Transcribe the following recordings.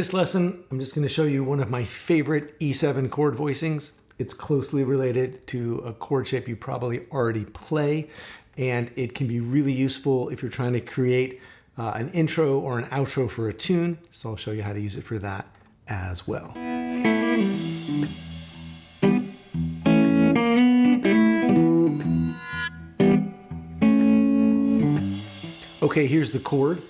this lesson, I'm just going to show you one of my favorite E7 chord voicings. It's closely related to a chord shape you probably already play, and it can be really useful if you're trying to create an intro or an outro for a tune. So I'll show you how to use it for that as well. Okay, here's the chord.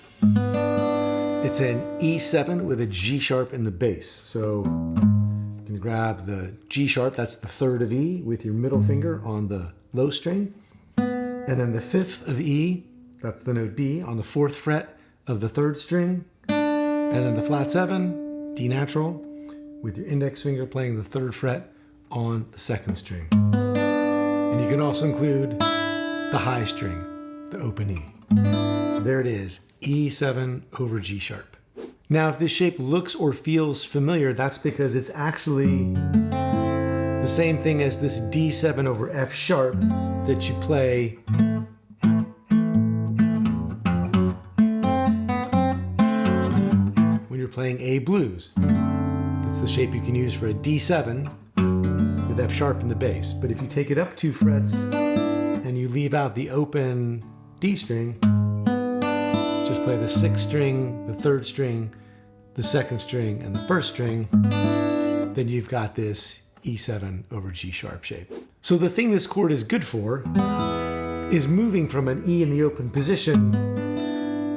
It's an E7 with a G sharp in the bass. So you can grab the G sharp, that's the third of E, with your middle finger on the low string. And then the fifth of E, that's the note B, on the fourth fret of the third string. And then the flat 7, D natural, with your index finger playing the third fret on the second string. And you can also include the high string, the open E. So there it is, E7 over G sharp. Now, if this shape looks or feels familiar, that's because it's actually the same thing as this D7 over F sharp that you play when you're playing A blues. It's the shape you can use for a D7 with F sharp in the bass. But if you take it up 2 frets and you leave out the open D string, just play the 6th string, the 3rd string, the 2nd string, and the 1st string, then you've got this E7 over G sharp shape. So the thing this chord is good for is moving from an E in the open position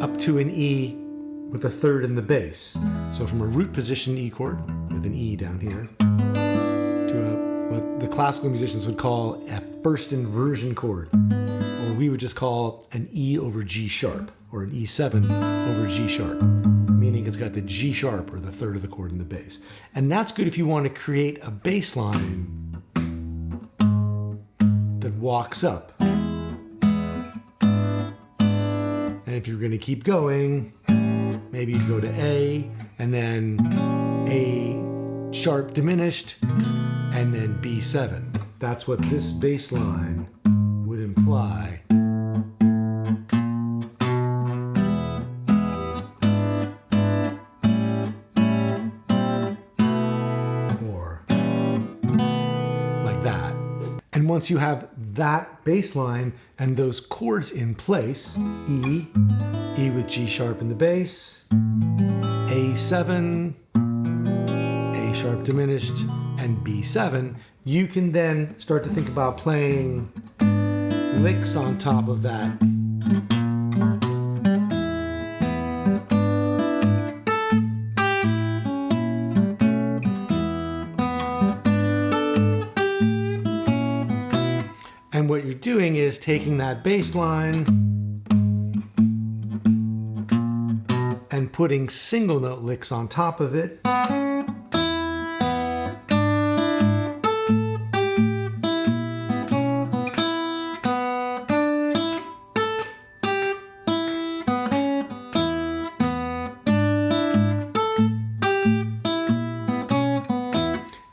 up to an E with a 3rd in the bass. So from a root position E chord with an E down here to what the classical musicians would call a first inversion chord, or we would just call an E over G sharp, or an E7 over G sharp, meaning it's got the G sharp or the 3rd of the chord in the bass. And that's good if you want to create a bass line that walks up. And if you're going to keep going, maybe you go to A, and then A sharp diminished, and then B7. That's what this bass line would imply. Or like that. And once you have that bass line and those chords in place, E, E with G sharp in the bass, A7, A sharp diminished, and B7, you can then start to think about playing licks on top of that. And what you're doing is taking that bass line and putting single note licks on top of it.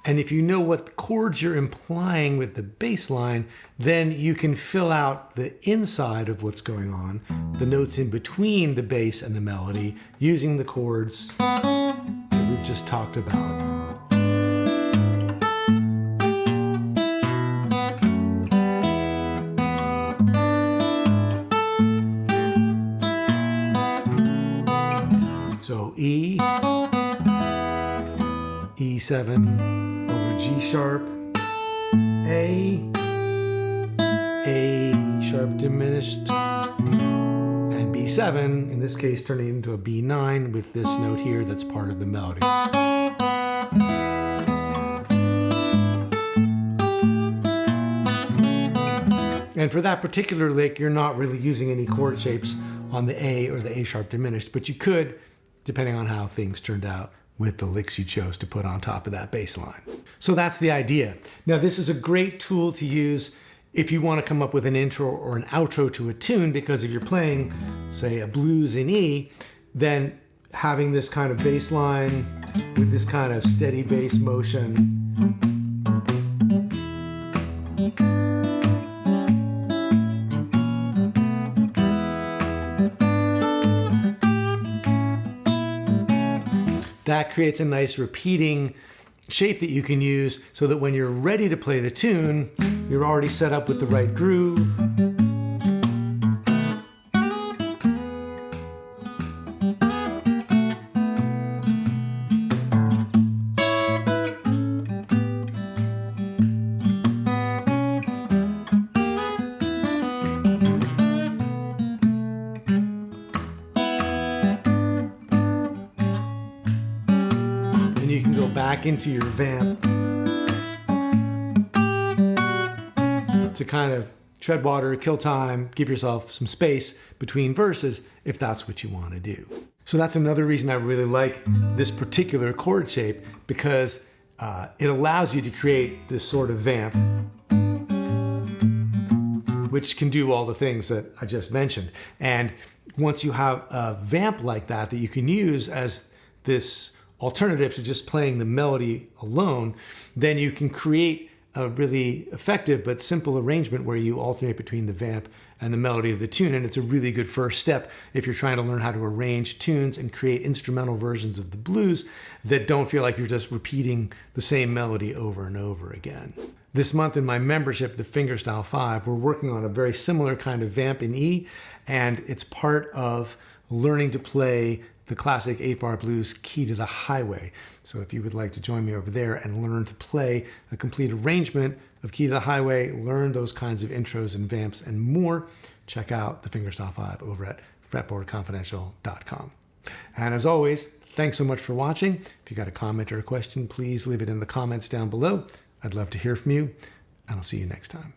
And if you know what chords you're implying with the bass line, then you can fill out the inside of what's going on, the notes in between the bass and the melody, using the chords that we've just talked about. So E, E7, G sharp, A sharp diminished, and B7, in this case turning into a B9 with this note here that's part of the melody. And for that particular lick, you're not really using any chord shapes on the A or the A sharp diminished, but you could, depending on how things turned out, with the licks you chose to put on top of that bass line. So that's the idea. Now, this is a great tool to use if you want to come up with an intro or an outro to a tune, because if you're playing, say, a blues in E, then having this kind of bass line with this kind of steady bass motion that creates a nice repeating shape that you can use so that when you're ready to play the tune, you're already set up with the right groove. And you can go back into your vamp to kind of tread water, kill time, give yourself some space between verses if that's what you want to do. So that's another reason I really like this particular chord shape, because it allows you to create this sort of vamp, which can do all the things that I just mentioned. And once you have a vamp like that you can use as this alternative to just playing the melody alone, then you can create a really effective but simple arrangement where you alternate between the vamp and the melody of the tune. And it's a really good first step if you're trying to learn how to arrange tunes and create instrumental versions of the blues that don't feel like you're just repeating the same melody over and over again. This month in my membership, the Fingerstyle 5, we're working on a very similar kind of vamp in E, and it's part of learning to play the classic 8-bar blues Key to the Highway. So if you would like to join me over there and learn to play a complete arrangement of Key to the Highway, learn those kinds of intros and vamps and more, check out the Fingerstyle 5 over at fretboardconfidential.com. And as always, thanks so much for watching. If you got a comment or a question, please leave it in the comments down below. I'd love to hear from you, and I'll see you next time.